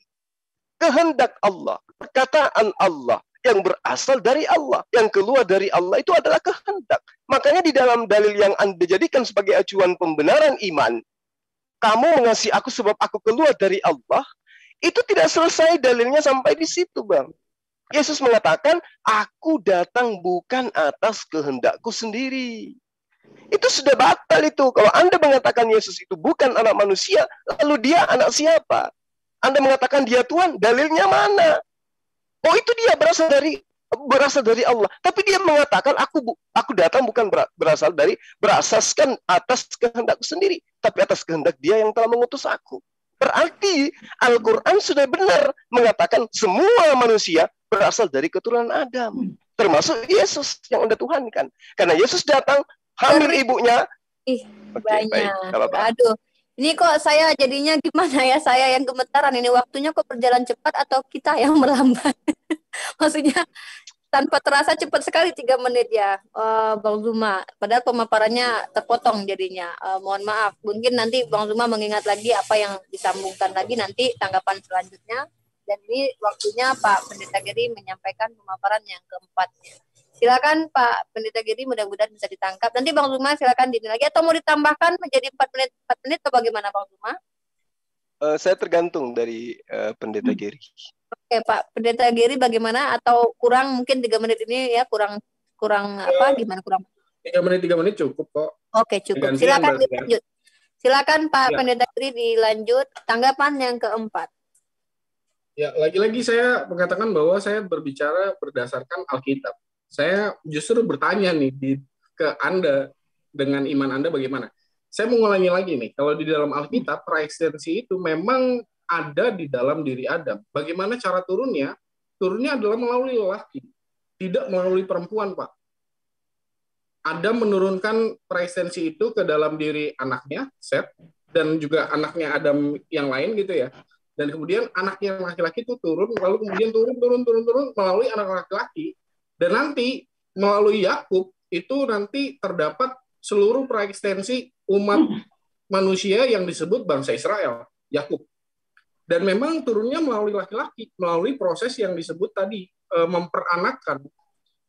Kehendak Allah, perkataan Allah yang berasal dari Allah, yang keluar dari Allah itu adalah kehendak. Makanya di dalam dalil yang Anda jadikan sebagai acuan pembenaran iman, kamu mengasihi aku sebab aku keluar dari Allah, itu tidak selesai dalilnya sampai di situ, Bang. Yesus mengatakan, aku datang bukan atas kehendakku sendiri. Itu sudah batal itu. Kalau Anda mengatakan Yesus itu bukan anak manusia, lalu dia anak siapa? Anda mengatakan dia Tuhan, dalilnya mana? Oh, itu dia berasal dari berasal dari Allah. Tapi dia mengatakan aku datang bukan berasaskan atas kehendakku sendiri, tapi atas kehendak Dia yang telah mengutus aku. Berarti Al-Quran sudah benar mengatakan semua manusia berasal dari keturunan Adam, termasuk Yesus yang Anda Tuhan kan. Karena Yesus datang hamil ibunya. Banyak. Baik, Aduh, ini kok saya jadinya gimana ya? Saya yang gemetaran ini, waktunya kok berjalan cepat atau kita yang melambat? Maksudnya tanpa terasa cepat sekali 3 menit ya, Bang Zuma. Padahal pemaparannya terpotong jadinya. Mohon maaf. Mungkin nanti Bang Zuma mengingat lagi apa yang disambungkan lagi nanti tanggapan selanjutnya. Dan ini waktunya Pak Pendeta Geri menyampaikan pemaparan yang keempatnya. Silakan Pak Pendeta Geri, mudah-mudahan bisa ditangkap. Nanti Bang Zuma silakan dinilai lagi atau mau ditambahkan menjadi 4 menit atau bagaimana Bang Zuma? Saya tergantung dari Pendeta Geri. Oke Pak Pendeta Geri, bagaimana atau kurang mungkin 3 menit ini ya, kurang apa gimana kurang? 3 menit cukup kok. Oke, cukup. Silakan dilanjut. Silakan Pak Pendeta Geri dilanjut tanggapan yang keempat. Ya, lagi-lagi saya mengatakan bahwa saya berbicara berdasarkan Alkitab. Saya justru bertanya nih ke Anda dengan iman Anda bagaimana. Saya mengulangi lagi nih, kalau di dalam Alkitab praekstensi itu memang ada di dalam diri Adam. Bagaimana cara turunnya? Turunnya adalah melalui lelaki, tidak melalui perempuan, Pak. Adam menurunkan praekstensi itu ke dalam diri anaknya, Seth, dan juga anaknya Adam yang lain gitu ya. Dan kemudian anaknya laki-laki itu turun, lalu kemudian turun melalui anak laki-laki. Dan nanti melalui Yakub itu nanti terdapat seluruh praekstensi umat manusia yang disebut bangsa Israel, Yakub. Dan memang turunnya melalui laki-laki, melalui proses yang disebut tadi, memperanakan.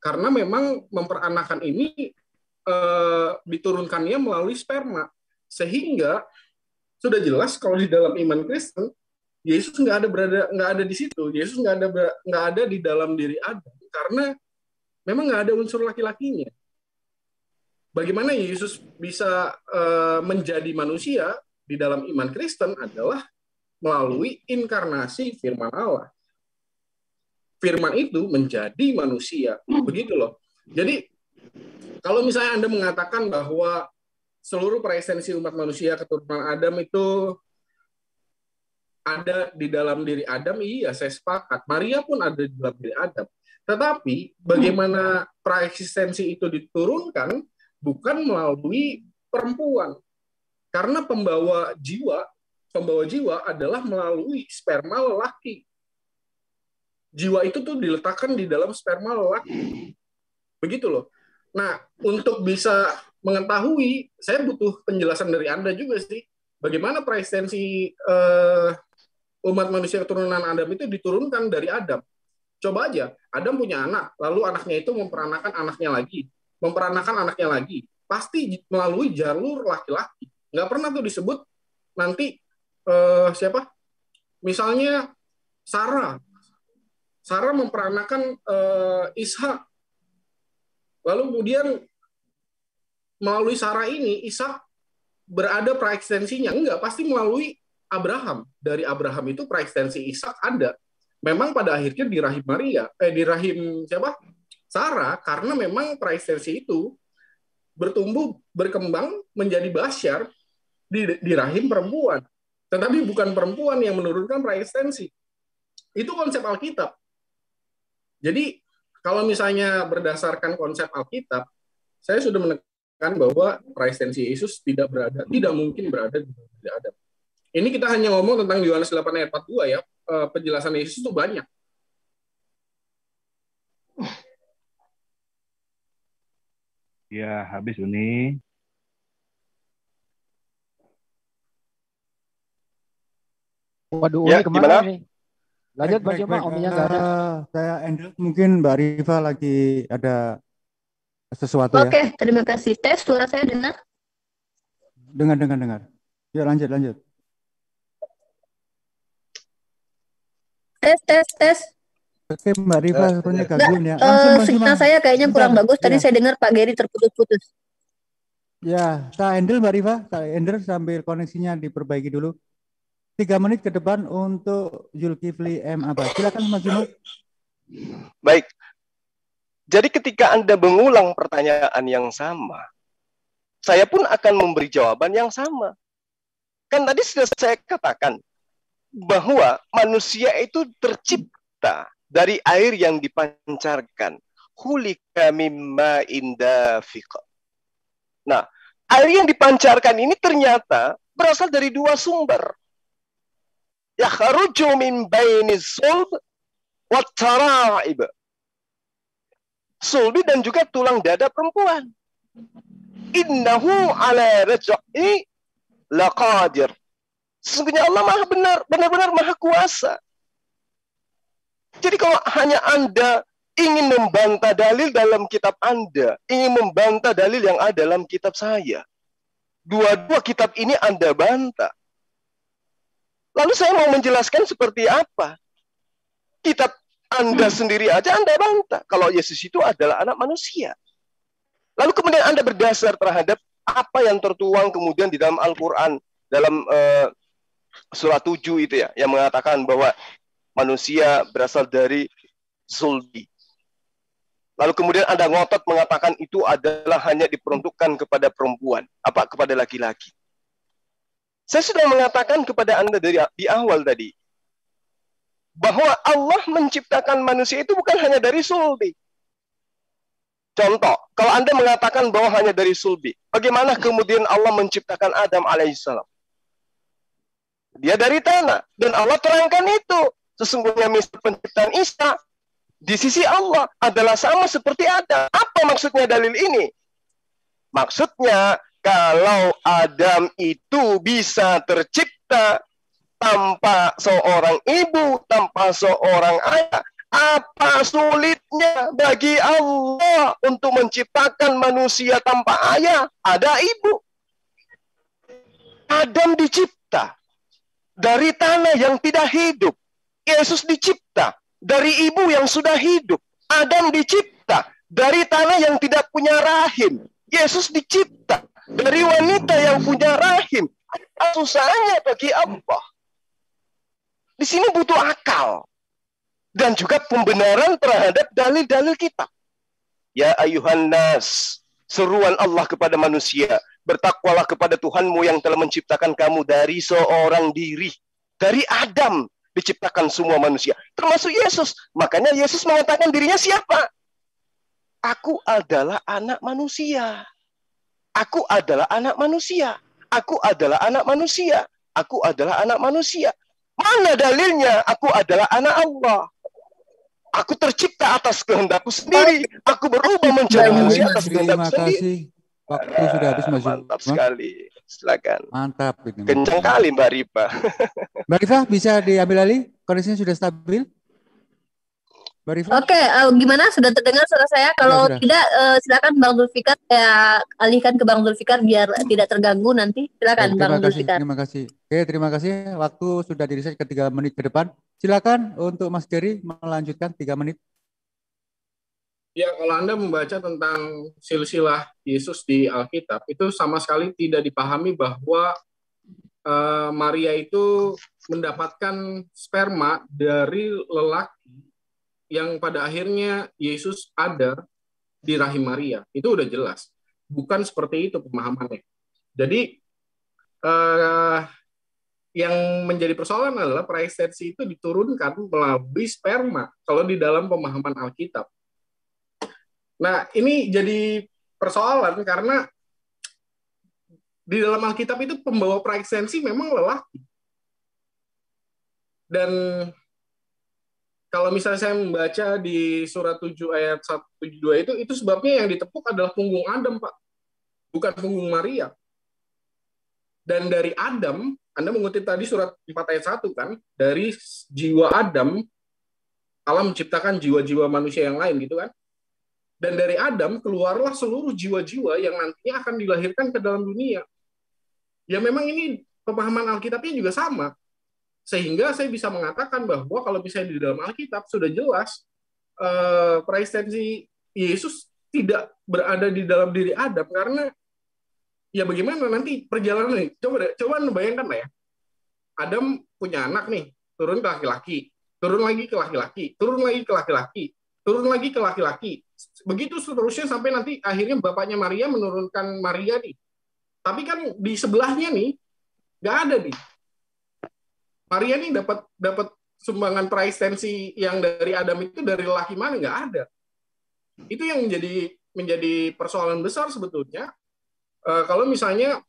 Karena memang memperanakan ini diturunkannya melalui sperma. Sehingga sudah jelas kalau di dalam iman Kristen, Yesus nggak ada di situ. Yesus nggak ada di dalam diri Adam. Karena memang nggak ada unsur laki-lakinya. Bagaimana Yesus bisa menjadi manusia di dalam iman Kristen adalah melalui inkarnasi firman Allah. Firman itu menjadi manusia. Begitu loh. Jadi, kalau misalnya Anda mengatakan bahwa seluruh praekstensi umat manusia keturunan Adam itu ada di dalam diri Adam, iya saya sepakat. Maria pun ada di dalam diri Adam. Tetapi, bagaimana praeksistensi itu diturunkan bukan melalui perempuan. Karena pembawa jiwa adalah melalui sperma lelaki. Jiwa itu tuh diletakkan di dalam sperma lelaki. Begitu loh. Nah, untuk bisa mengetahui, saya butuh penjelasan dari Anda juga sih. Bagaimana praekstensi umat manusia keturunan Adam itu diturunkan dari Adam. Coba aja, Adam punya anak, lalu anaknya itu memperanakan anaknya lagi. Pasti melalui jalur laki-laki. Nggak pernah tuh disebut nanti siapa? Misalnya Sarah memperanakan Ishak. Lalu kemudian melalui Sarah ini Ishak berada praekstensinya. Enggak, pasti melalui Abraham. Dari Abraham itu praekstensi Ishak ada. Memang pada akhirnya di rahim di rahim siapa? Sarah, karena memang praekstensi itu berkembang menjadi basyar di rahim perempuan. Tetapi bukan perempuan yang menurunkan praekstensi. Itu konsep Alkitab. Jadi, kalau misalnya berdasarkan konsep Alkitab, saya sudah menekan bahwa praekstensi Yesus tidak mungkin berada di diri Adam. Ini kita hanya ngomong tentang Yohanes 8 ayat 42 ya. Penjelasan Yesus itu banyak. Ya, habis Uni. Waduh, Ya, Uni kemana gimana? nih? Lanjut Mas Yoma, Oninya nggak ada. Saya Andrew, mungkin Mbak Riva lagi ada sesuatu ya. Oke, terima kasih. Tes suara saya dengar? Dengar. Ya, lanjut. Tes. Oke, Mbak Riva, sepertinya gangguan ya. Langsung Mas Signal Yuma. saya kayaknya kurang Bentar. bagus. Tadi Ya. saya dengar Pak Geri terputus-putus. Ya, saya handle Mbak Riva, sambil koneksinya diperbaiki dulu. 3 menit ke depan untuk Zulkifli M. Abbas. Silakan Mas Yuma. Baik. Jadi ketika Anda mengulang pertanyaan yang sama, saya pun akan memberi jawaban yang sama. Kan tadi sudah saya katakan bahwa manusia itu tercipta dari air yang dipancarkan. Khulika mimma indafiq. Nah, air yang dipancarkan ini ternyata berasal dari dua sumber. Yakhruju min bainiz sulb wat tara'ib. Sulbi dan juga tulang dada perempuan. Innahu ala raj'i laqadir. Sesungguhnya Allah maha benar, benar-benar maha kuasa. Jadi kalau hanya Anda ingin membantah dalil dalam kitab Anda, ingin membantah dalil yang ada dalam kitab saya, dua-dua kitab ini Anda bantah. Lalu saya mau menjelaskan seperti apa? Kitab Anda sendiri aja Anda bantah. Kalau Yesus itu adalah anak manusia. Lalu kemudian Anda berdasar terhadap apa yang tertuang kemudian di dalam Al-Quran, dalam surah 7 itu ya, yang mengatakan bahwa manusia berasal dari sulbi. Lalu kemudian Anda ngotot mengatakan itu adalah hanya diperuntukkan kepada perempuan, kepada laki-laki. Saya sudah mengatakan kepada Anda di awal tadi, bahwa Allah menciptakan manusia itu bukan hanya dari sulbi. Contoh, kalau Anda mengatakan bahwa hanya dari sulbi, bagaimana kemudian Allah menciptakan Adam alaihissalam? Dia dari tanah, dan Allah terangkan itu. Sesungguhnya misteri penciptaan Isa di sisi Allah adalah sama seperti Adam. Apa maksudnya dalil ini? Maksudnya, kalau Adam itu bisa tercipta tanpa seorang ibu, tanpa seorang ayah, apa sulitnya bagi Allah untuk menciptakan manusia tanpa ayah? Ada ibu. Adam dicipta dari tanah yang tidak hidup. Yesus dicipta dari ibu yang sudah hidup. Adam dicipta dari tanah yang tidak punya rahim. Yesus dicipta dari wanita yang punya rahim. Apa susahnya bagi Allah? Di sini butuh akal. Dan juga pembenaran terhadap dalil-dalil kita. Ya ayuhan nas, seruan Allah kepada manusia. Bertakwalah kepada Tuhanmu yang telah menciptakan kamu dari seorang diri. Dari Adam diciptakan semua manusia. Termasuk Yesus. Makanya Yesus mengatakan dirinya siapa? Aku adalah anak manusia. Aku adalah anak manusia. Aku adalah anak manusia. Aku adalah anak manusia. Mana dalilnya? Aku adalah anak Allah. Aku tercipta atas kehendakku sendiri. Aku berubah menjadi manusia atas kehendakku sendiri. Terima kasih. Waktu sudah habis, Mas. Mantap sekali. Silakan. Mantap. Kencang kali Mbak Rifa. Mbak Rifa bisa diambil alih? Kondisinya sudah stabil? Mbak Rifa? Oke, gimana? Sudah terdengar suara saya? Kalau Sudah. tidak, silakan Bang Zulfikar, saya alihkan ke Bang Zulfikar biar tidak terganggu nanti. Silakan Baik, Bang terima kasih. Zulfikar. Terima kasih. Oke, terima kasih. Waktu sudah di-reset ke 3 menit ke depan. Silakan untuk Mas Geri melanjutkan 3 menit. Ya, kalau Anda membaca tentang silsilah Yesus di Alkitab, itu sama sekali tidak dipahami bahwa Maria itu mendapatkan sperma dari lelaki yang pada akhirnya Yesus ada di rahim Maria. Itu udah jelas. Bukan seperti itu pemahamannya. Jadi, yang menjadi persoalan adalah praestensi itu diturunkan melalui sperma kalau di dalam pemahaman Alkitab. Nah, ini jadi persoalan karena di dalam Alkitab itu pembawa praestensi memang lelaki. Dan kalau misalnya saya membaca di surat 7 ayat 172 itu sebabnya yang ditepuk adalah punggung Adam, Pak. Bukan punggung Maria. Dan dari Adam, Anda mengutip tadi surat 4 ayat 1 kan, dari jiwa Adam, Allah menciptakan jiwa-jiwa manusia yang lain gitu kan. Dan dari Adam keluarlah seluruh jiwa-jiwa yang nantinya akan dilahirkan ke dalam dunia. Ya memang ini pemahaman Alkitabnya juga sama. Sehingga saya bisa mengatakan bahwa kalau misalnya di dalam Alkitab sudah jelas praestensi Yesus tidak berada di dalam diri Adam karena ya bagaimana nanti perjalanan nih? Coba bayangkan lah ya. Adam punya anak nih, turun ke laki-laki, turun lagi ke laki-laki, turun lagi ke laki-laki, turun lagi ke laki-laki. Begitu seterusnya sampai nanti akhirnya bapaknya Maria menurunkan Maria nih. Tapi kan di sebelahnya nih nggak ada nih. Maria nih dapat sumbangan praestensi yang dari Adam itu dari laki mana, nggak ada. Itu yang menjadi persoalan besar sebetulnya. Kalau misalnya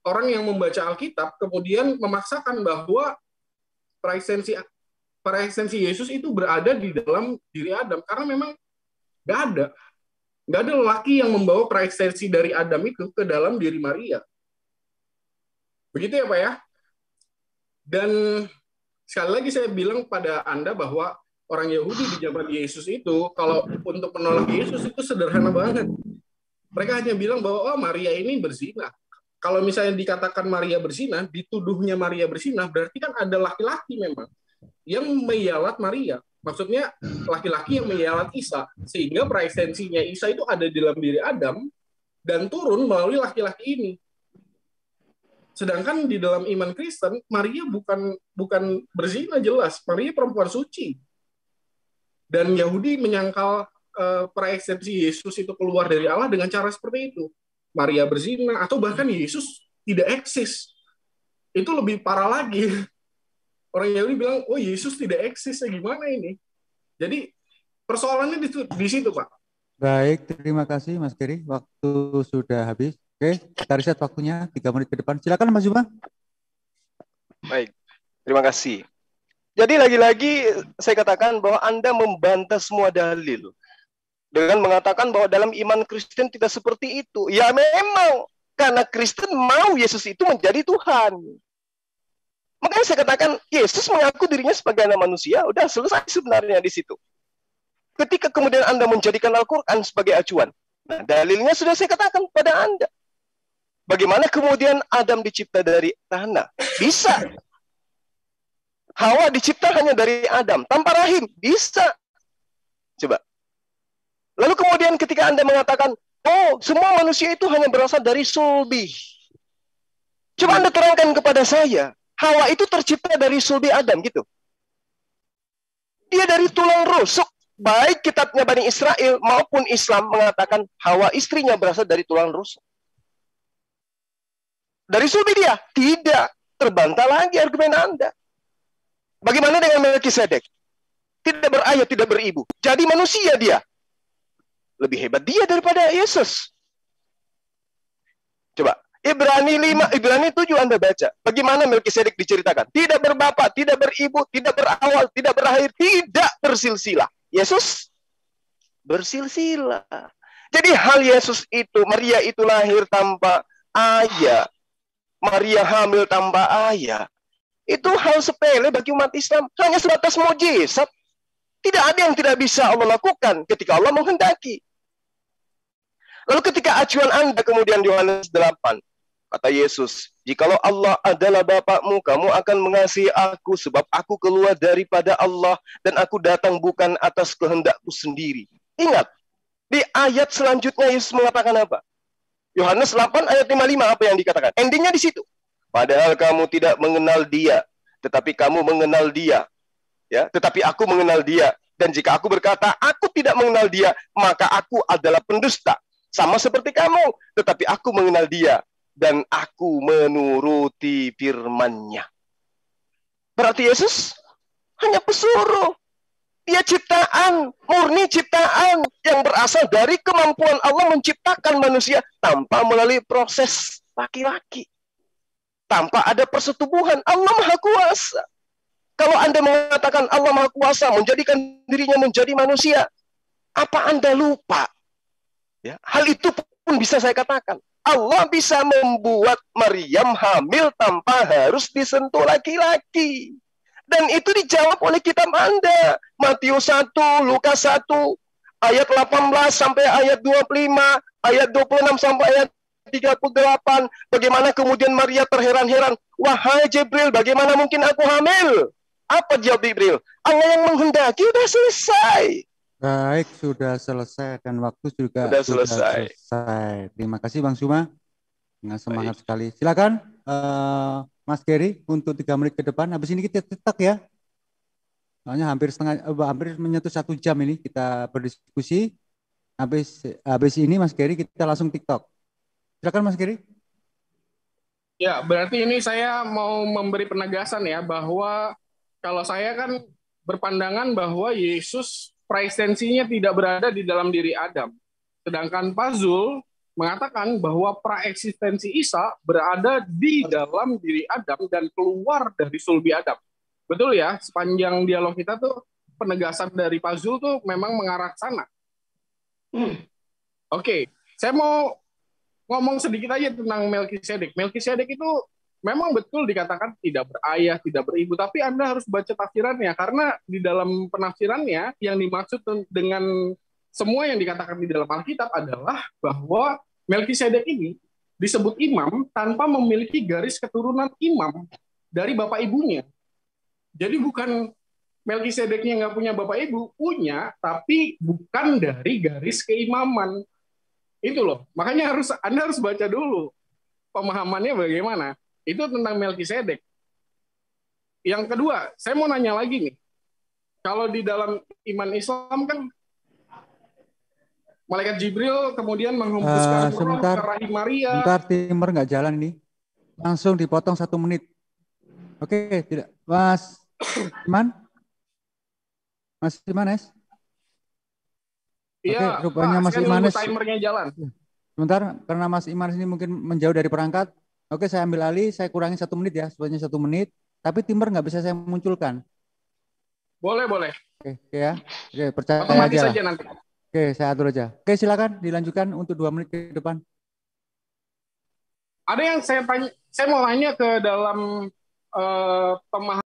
orang yang membaca Alkitab kemudian memaksakan bahwa praestensi Yesus itu berada di dalam diri Adam, karena memang nggak ada lelaki yang membawa praestensi dari Adam itu ke dalam diri Maria. Begitu ya Pak ya. Dan sekali lagi saya bilang pada Anda bahwa orang Yahudi di zaman Yesus itu, kalau untuk menolak Yesus itu sederhana banget. Mereka hanya bilang bahwa Maria ini berzina. Kalau misalnya dikatakan Maria berzina, dituduhnya Maria berzina, berarti kan ada laki-laki memang yang meyalat Maria. Maksudnya laki-laki yang meyalat Isa, sehingga praestensinya Isa itu ada di dalam diri Adam dan turun melalui laki-laki ini. Sedangkan di dalam iman Kristen, Maria bukan berzina jelas, Maria perempuan suci. Dan Yahudi menyangkal praestensi Yesus itu keluar dari Allah dengan cara seperti itu. Maria berzina, atau bahkan Yesus tidak eksis. Itu lebih parah lagi. Orang Yahudi bilang, oh Yesus tidak eksis, gimana ini? Jadi persoalannya di situ, Pak. Baik, terima kasih Mas Geri. Waktu sudah habis. Oke, kita riset waktunya 3 menit ke depan. Silakan Mas Zuma. Baik, terima kasih. Jadi lagi-lagi saya katakan bahwa Anda membantah semua dalil. Dengan mengatakan bahwa dalam iman Kristen tidak seperti itu. Ya memang, karena Kristen mau Yesus itu menjadi Tuhan. Makanya saya katakan, Yesus mengaku dirinya sebagai anak manusia, udah selesai sebenarnya di situ. Ketika kemudian Anda menjadikan Al-Quran sebagai acuan, nah dalilnya sudah saya katakan pada Anda. Bagaimana kemudian Adam dicipta dari tanah? Bisa. Hawa dicipta hanya dari Adam, tanpa rahim. Bisa. Coba. Lalu kemudian ketika Anda mengatakan, oh semua manusia itu hanya berasal dari sulbi. Coba Anda terangkan kepada saya, Hawa itu tercipta dari sulbi Adam gitu. Dia dari tulang rusuk. Baik kitabnya Bani Israel maupun Islam mengatakan Hawa istrinya berasal dari tulang rusuk. Dari sulbi dia? Tidak. Terbantah lagi argumen Anda. Bagaimana dengan Melkisedek? Tidak berayah, tidak beribu. Jadi manusia dia. Lebih hebat dia daripada Yesus. Coba, Ibrani 5, Ibrani 7 Anda baca. Bagaimana Melkisedek diceritakan? Tidak berbapak, tidak beribu, tidak berawal, tidak berakhir, tidak bersilsilah. Yesus bersilsilah. Jadi hal Yesus itu, Maria itu lahir tanpa ayah. Maria hamil tanpa ayah. Itu hal sepele bagi umat Islam. Hanya sebatas mukjizat. Tidak ada yang tidak bisa Allah lakukan ketika Allah menghendaki. Lalu ketika acuan Anda kemudian di Yohanes 8, kata Yesus, jikalau Allah adalah Bapakmu, kamu akan mengasihi aku sebab aku keluar daripada Allah dan aku datang bukan atas kehendakku sendiri. Ingat, di ayat selanjutnya Yesus mengatakan apa? Yohanes 8 ayat 55 apa yang dikatakan? Endingnya di situ. Padahal kamu tidak mengenal dia, tetapi kamu mengenal dia. Ya, tetapi aku mengenal dia. Dan jika aku berkata, aku tidak mengenal dia, maka aku adalah pendusta. Sama seperti kamu, tetapi aku mengenal dia. Dan aku menuruti firman-Nya. Berarti Yesus hanya pesuruh. Dia ciptaan, murni ciptaan yang berasal dari kemampuan Allah menciptakan manusia tanpa melalui proses laki-laki. Tanpa ada persetubuhan. Allah Maha Kuasa. Kalau Anda mengatakan Allah Maha Kuasa menjadikan dirinya menjadi manusia, apa Anda lupa? Ya, hal itu pun bisa saya katakan. Allah bisa membuat Maryam hamil tanpa harus disentuh laki-laki. Dan itu dijawab oleh kitab Anda. Matius 1, Lukas 1, ayat 18 sampai ayat 25, ayat 26 sampai ayat 38. Bagaimana kemudian Maria terheran-heran. Wahai Jibril, bagaimana mungkin aku hamil? Apa jawab Jibril? Allah yang menghendaki, sudah selesai. Baik, sudah selesai dan waktu juga sudah selesai. Terima kasih Bang Zuma. Dengan semangat Baik. sekali. Silakan Mas Geri untuk 3 menit ke depan. Habis ini kita cetak ya. Soalnya hampir menyentuh 1 jam ini kita berdiskusi. habis ini Mas Gary kita langsung TikTok. Silakan Mas Gary. Ya, berarti ini saya mau memberi penegasan ya bahwa kalau saya kan berpandangan bahwa Yesus praeksistensinya tidak berada di dalam diri Adam. Sedangkan Pak Zul mengatakan bahwa praeksistensi Isa berada di dalam diri Adam dan keluar dari sulbi Adam. Betul ya, sepanjang dialog kita tuh penegasan dari Pak Zul tuh memang mengarah ke sana. Oke, saya mau ngomong sedikit aja tentang Melkisedek. Melkisedek itu memang betul dikatakan tidak berayah, tidak beribu, tapi Anda harus baca tafsirannya, karena di dalam penafsirannya yang dimaksud dengan semua yang dikatakan di dalam Alkitab adalah bahwa Melkisedek ini disebut imam tanpa memiliki garis keturunan imam dari bapak ibunya. Jadi bukan Melkisedeknya nggak punya bapak ibu, punya, tapi bukan dari garis keimaman. Itu loh, makanya Anda harus baca dulu pemahamannya bagaimana. Itu tentang Melkisedek. Yang kedua, saya mau nanya lagi nih. Kalau di dalam iman Islam kan Malaikat Jibril kemudian menghembuskan roh ke rahim Maria. Bentar, timer nggak jalan nih. Langsung dipotong 1 menit. Oke, tidak. Mas Iman? Mas Imanes? Iya, oke, rupanya Mas Imanes timernya jalan. Sebentar, karena Mas Imanes ini mungkin menjauh dari perangkat. Oke, saya ambil alih, saya kurangi 1 menit ya, sebenarnya 1 menit. Tapi timer nggak bisa saya munculkan. Boleh. Oke ya. Oke, percaya otomatis aja saja nanti. Oke, saya atur aja. Oke, silakan dilanjutkan untuk 2 menit ke depan. Ada yang saya mau tanya ke dalam pemahaman